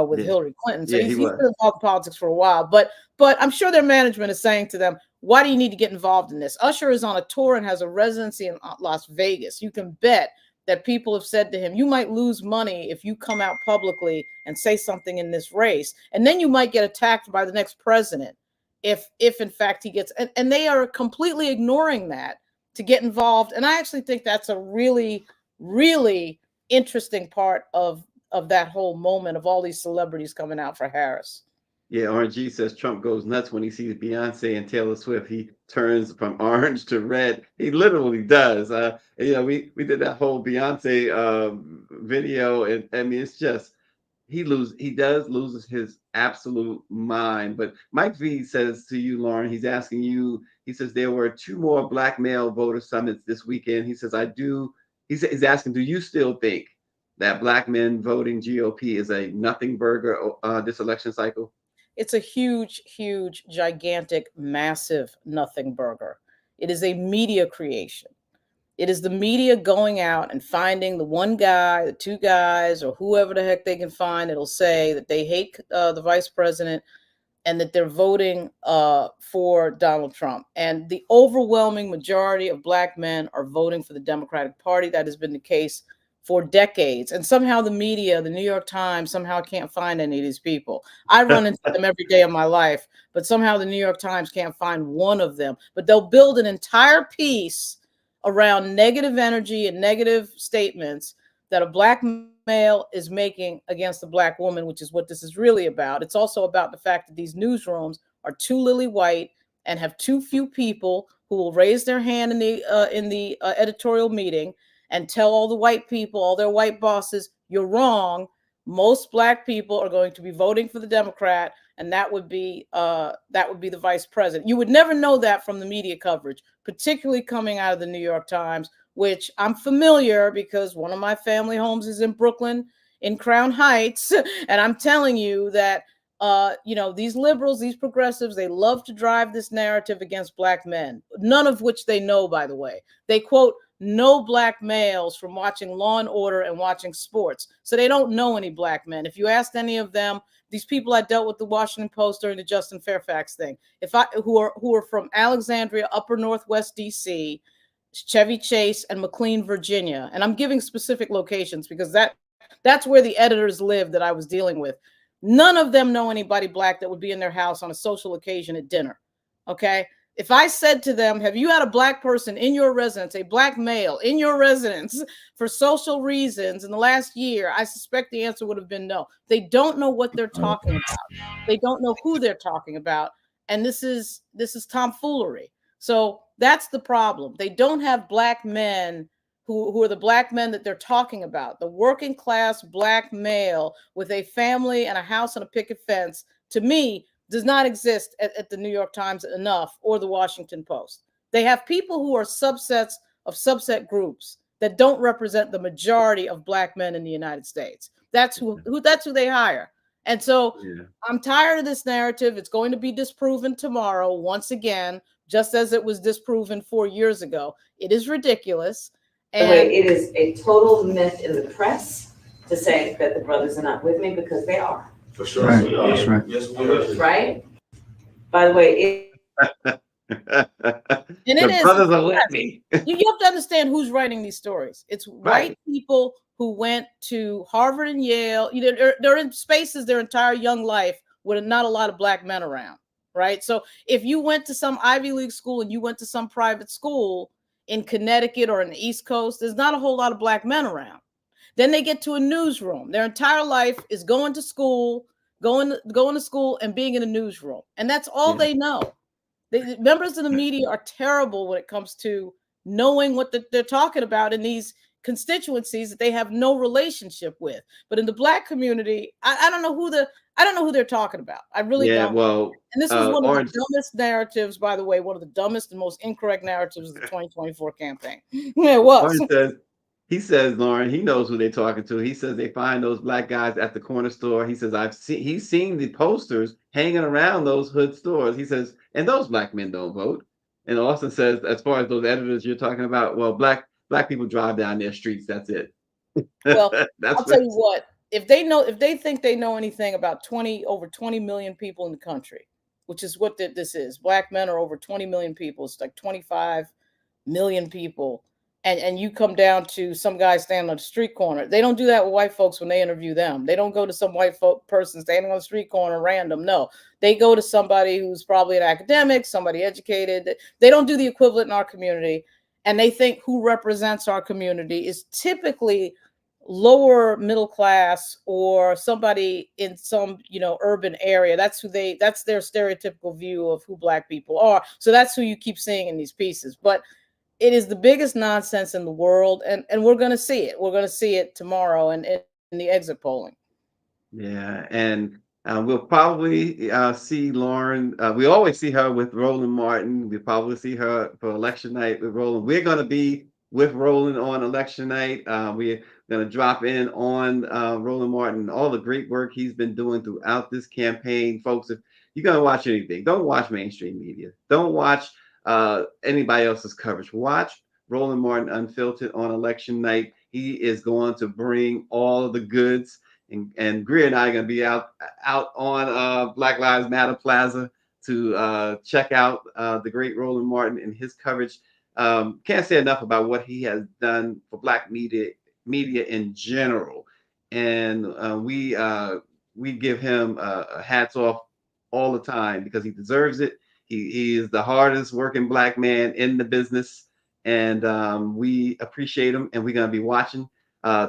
with Yeah. Hillary Clinton. So Yeah, he's he been was. involved in politics for a while. But I'm sure their management is saying to them, why do you need to get involved in this? Usher is on a tour and has a residency in Las Vegas. You can bet that people have said to him, you might lose money if you come out publicly and say something in this race. And then you might get attacked by the next president if in fact he gets, and they are completely ignoring that to get involved. And I actually think that's a really, really interesting part of that whole moment of all these celebrities coming out for Harris. Yeah, RG says Trump goes nuts when he sees Beyonce and Taylor Swift. He turns from orange to red. He literally does. We did that whole Beyonce video, and I mean, it's just he does loses his absolute mind. But Mike V says to you, Lauren, he's asking you. He says there were 2 more Black male voter summits this weekend. He says I do. He's asking, do you still think that Black men voting GOP is a nothing burger this election cycle? It's a huge, huge, gigantic, massive nothing burger. It is a media creation. It is the media going out and finding the one guy, the 2 guys, or whoever the heck they can find. It'll say that they hate the vice president and that they're voting for Donald Trump. And the overwhelming majority of Black men are voting for the Democratic Party. That has been the case for decades. And somehow the media, the New York Times, somehow can't find any of these people. I run into them every day of my life, but somehow the New York Times can't find one of them. But they'll build an entire piece around negative energy and negative statements that a Black male is making against a Black woman, which is what this is really about. It's also about the fact that these newsrooms are too lily white and have too few people who will raise their hand in the editorial meeting and tell all the white people, all their white bosses, you're wrong. Most Black people are going to be voting for the Democrat, and that would be the vice president. You would never know that from the media coverage, particularly coming out of the New York Times, which I'm familiar because one of my family homes is in Brooklyn, in Crown Heights, and I'm telling you that these liberals, these progressives, they love to drive this narrative against Black men, none of which they know, by the way. They quote no Black males from watching Law and Order and watching sports. So they don't know any Black men. If you asked any of them, these people I dealt with the Washington Post during the Justin Fairfax thing, who are from Alexandria, upper Northwest DC, Chevy Chase, and McLean, Virginia. And I'm giving specific locations because that's where the editors live that I was dealing with. None of them know anybody Black that would be in their house on a social occasion at dinner. Okay. If I said to them, have you had a Black person in your residence, a Black male in your residence for social reasons in the last year? I suspect the answer would have been no. They don't know what they're talking about. They don't know who they're talking about. And this is tomfoolery. So that's the problem. They don't have Black men who are the Black men that they're talking about. The working class Black male with a family and a house and a picket fence, to me, does not exist at the New York Times enough or the Washington Post. They have people who are subsets of subset groups that don't represent the majority of Black men in the United States. That's who they hire. And so I'm tired of this narrative. It's going to be disproven tomorrow once again, just as it was disproven 4 years ago. It is ridiculous. And it is a total myth in the press to say that the brothers are not with me, because they are. For sure. Right. That's right. Yes, we are. Right? By the way, and it is. Brothers are with me. You have to understand who's writing these stories. It's white people who went to Harvard and Yale. They're in spaces their entire young life with not a lot of Black men around, right? So if you went to some Ivy League school and you went to some private school in Connecticut or in the East Coast, there's not a whole lot of Black men around. Then they get to a newsroom. Their entire life is going to school, going to school and being in a newsroom. And that's all they know. Members of the media are terrible when it comes to knowing what they're talking about in these constituencies that they have no relationship with. But in the Black community, I don't know who they're talking about. I really don't. Well, and this was one of the dumbest narratives, by the way, one of the dumbest and most incorrect narratives of the 2024 campaign. Yeah, it was. He says, Lauren, he knows who they're talking to. He says they find those Black guys at the corner store. He says, he's seen the posters hanging around those hood stores. He says, and those Black men don't vote. And Austin says, as far as those editors you're talking about, well, Black people drive down their streets. That's it. Well, I'll tell you what, if they think they know anything about over 20 million people in the country, which is what this is. Black men are over 20 million people. It's like 25 million people. And you come down to some guy standing on the street corner. They don't do that with white folks when they interview them. They don't go to some white person standing on the street corner random. No, they go to somebody who's probably an academic, somebody educated. They don't do the equivalent in our community. And they think who represents our community is typically lower middle class or somebody in some, urban area. That's their stereotypical view of who Black people are. So that's who you keep seeing in these pieces. But it is the biggest nonsense in the world, and we're going to see it. We're going to see it tomorrow in the exit polling. Yeah, and we'll probably see Lauren. We always see her with Roland Martin. We'll probably see her for election night with Roland. We're going to be with Roland on election night. We're going to drop in on Roland Martin, all the great work he's been doing throughout this campaign. Folks, if you're going to watch anything, don't watch mainstream media. Don't watch anybody else's coverage. Watch Roland Martin Unfiltered on election night. He is going to bring all of the goods, and Greer and I are going to be out on Black Lives Matter Plaza to check out the great Roland Martin and his coverage. Can't say enough about what he has done for Black media media in general. And we give him a hats off all the time because he deserves it. He is the hardest working Black man in the business, and we appreciate him. And we're gonna be watching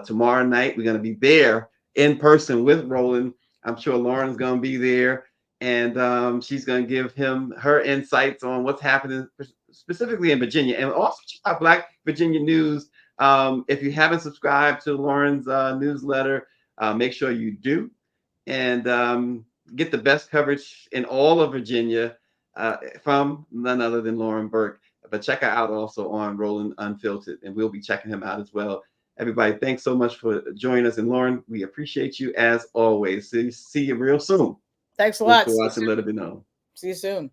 tomorrow night. We're gonna be there in person with Roland. I'm sure Lauren's gonna be there, and she's gonna give him her insights on what's happening specifically in Virginia, and also check out Black Virginia News. If you haven't subscribed to Lauren's newsletter, make sure you do, and get the best coverage in all of Virginia from none other than Lauren Burke. But check her out also on Roland Unfiltered, and we'll be checking him out as well. Everybody, thanks so much for joining us. And Lauren, we appreciate you as always. See you real soon. Thanks a lot. Thanks for watching Let It Be Known. See you soon.